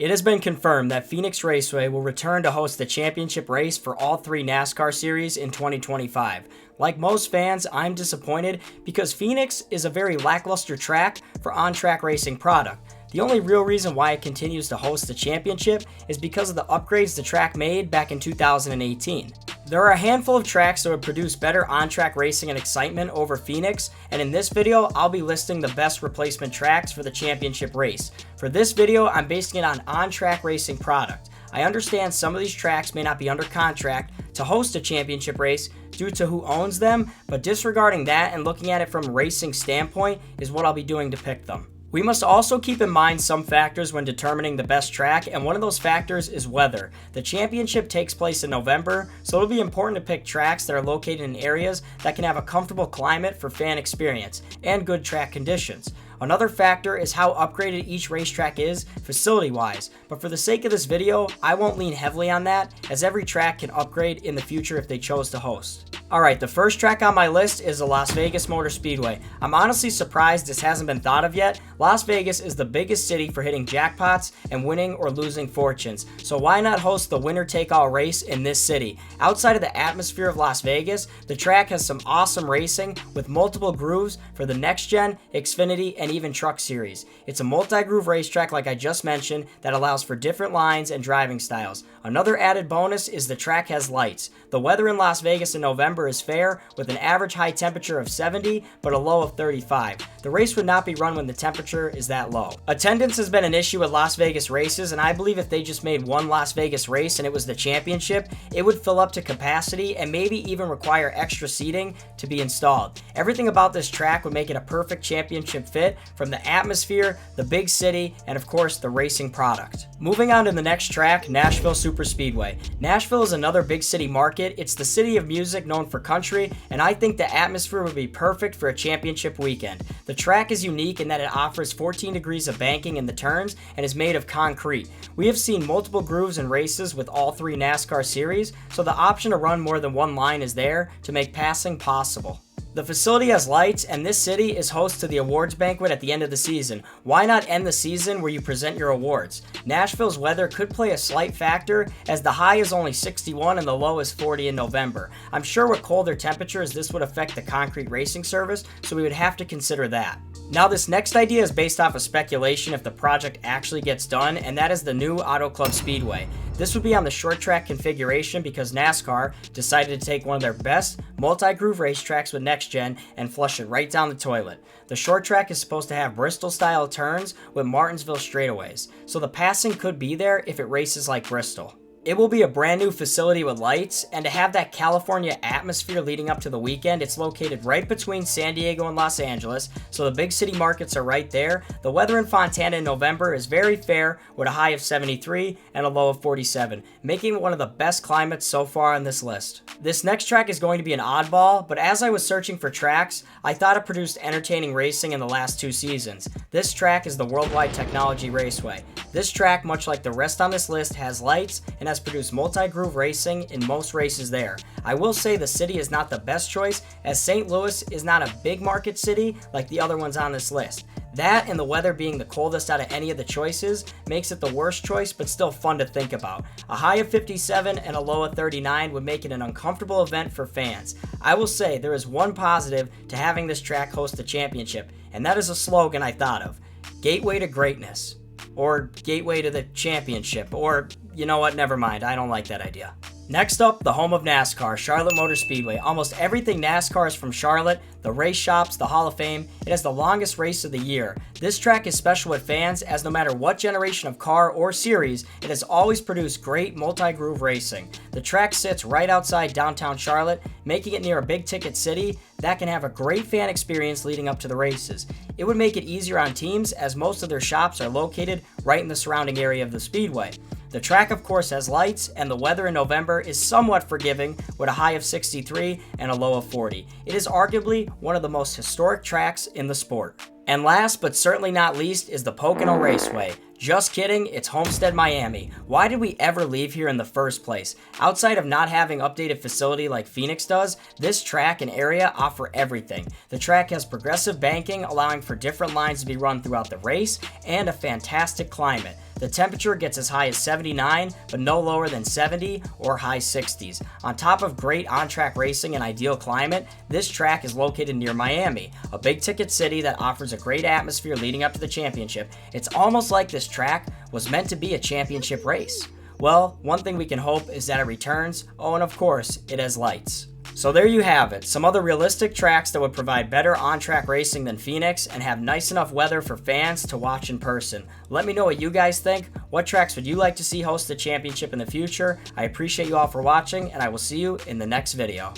It has been confirmed that Phoenix Raceway will return to host the championship race for all three NASCAR series in 2025. Like most fans, I'm disappointed because Phoenix is a very lackluster track for on-track racing product. The only real reason why it continues to host the championship is because of the upgrades the track made back in 2018. There are a handful of tracks that would produce better on-track racing and excitement over Phoenix, and in this video, I'll be listing the best replacement tracks for the championship race. For this video, I'm basing it on on-track racing product. I understand some of these tracks may not be under contract to host a championship race due to who owns them, but disregarding that and looking at it from a racing standpoint is what I'll be doing to pick them. We must also keep in mind some factors when determining the best track, and one of those factors is weather. The championship takes place in November, so it'll be important to pick tracks that are located in areas that can have a comfortable climate for fan experience and good track conditions. Another factor is how upgraded each racetrack is facility-wise, but for the sake of this video, I won't lean heavily on that, as every track can upgrade in the future if they chose to host. Alright, the first track on my list is the Las Vegas Motor Speedway. I'm honestly surprised this hasn't been thought of yet. Las Vegas is the biggest city for hitting jackpots and winning or losing fortunes, so why not host the winner-take-all race in this city? Outside of the atmosphere of Las Vegas, the track has some awesome racing with multiple grooves for the Next Gen, Xfinity, and even Truck Series. It's a multi-groove racetrack like I just mentioned that allows for different lines and driving styles. Another added bonus is the track has lights. The weather in Las Vegas in November is fair with an average high temperature of 70 but a low of 35. The race would not be run when the temperature is that low. Attendance has been an issue at Las Vegas races, and I believe if they just made one Las Vegas race and it was the championship, it would fill up to capacity and maybe even require extra seating to be installed. Everything about this track would make it a perfect championship fit, from the atmosphere, the big city, and of course the racing product. Moving on to the next track, Nashville Superspeedway. Nashville is another big city market. It's the city of music known for country, and I think the atmosphere would be perfect for a championship weekend. The track is unique in that it offers 14 degrees of banking in the turns and is made of concrete. We have seen multiple grooves in races with all three NASCAR series, so the option to run more than one line is there to make passing possible. The facility has lights, and this city is host to the awards banquet at the end of the season. Why not end the season where you present your awards? Nashville's weather could play a slight factor, as the high is only 61 and the low is 40 in November. I'm sure with colder temperatures this would affect the concrete racing service, so we would have to consider that. Now this next idea is based off of speculation if the project actually gets done, and that is the new Auto Club Speedway. This would be on the short track configuration because NASCAR decided to take one of their best multi-groove racetracks with Next Gen and flush it right down the toilet. The short track is supposed to have Bristol style turns with Martinsville straightaways, so the passing could be there if it races like Bristol. It will be a brand new facility with lights, and to have that California atmosphere leading up to the weekend, it's located right between San Diego and Los Angeles, so the big city markets are right there. The weather in Fontana in November is very fair with a high of 73 and a low of 47, making it one of the best climates so far on this list. This next track is going to be an oddball, but as I was searching for tracks, I thought it produced entertaining racing in the last 2 seasons. This track is the Worldwide Technology Raceway. This track, much like the rest on this list, has lights and has produced multi-groove racing in most races there. I will say the city is not the best choice, as St. Louis is not a big market city like the other ones on this list. That and the weather being the coldest out of any of the choices makes it the worst choice, but still fun to think about. A high of 57 and a low of 39 would make it an uncomfortable event for fans. I will say there is one positive to having this track host the championship, and that is a slogan I thought of: Gateway to Greatness, or Gateway to the Championship, or you know what, never mind, I don't like that idea. Next up, the home of NASCAR, Charlotte Motor Speedway. Almost everything NASCAR is from Charlotte, the race shops, the Hall of Fame. It has the longest race of the year. This track is special with fans, as no matter what generation of car or series, it has always produced great multi-groove racing. The track sits right outside downtown Charlotte, making it near a big ticket city that can have a great fan experience leading up to the races. It would make it easier on teams, as most of their shops are located right in the surrounding area of the speedway. The track, of course, has lights, and the weather in November is somewhat forgiving with a high of 63 and a low of 40. It is arguably one of the most historic tracks in the sport. And last but certainly not least is the Pocono Raceway. Just kidding, it's Homestead, Miami. Why did we ever leave here in the first place? Outside of not having updated facility like Phoenix does, this track and area offer everything. The track has progressive banking, allowing for different lines to be run throughout the race, and a fantastic climate. The temperature gets as high as 79, but no lower than 70 or high 60s. On top of great on-track racing and ideal climate, this track is located near Miami, a big-ticket city that offers a great atmosphere leading up to the championship. It's almost like this track was meant to be a championship race. Well, one thing we can hope is that it returns. Oh, and of course, it has lights. So there you have it, some other realistic tracks that would provide better on-track racing than Phoenix and have nice enough weather for fans to watch in person. Let me know what you guys think. What tracks would you like to see host the championship in the future? I appreciate you all for watching, and I will see you in the next video.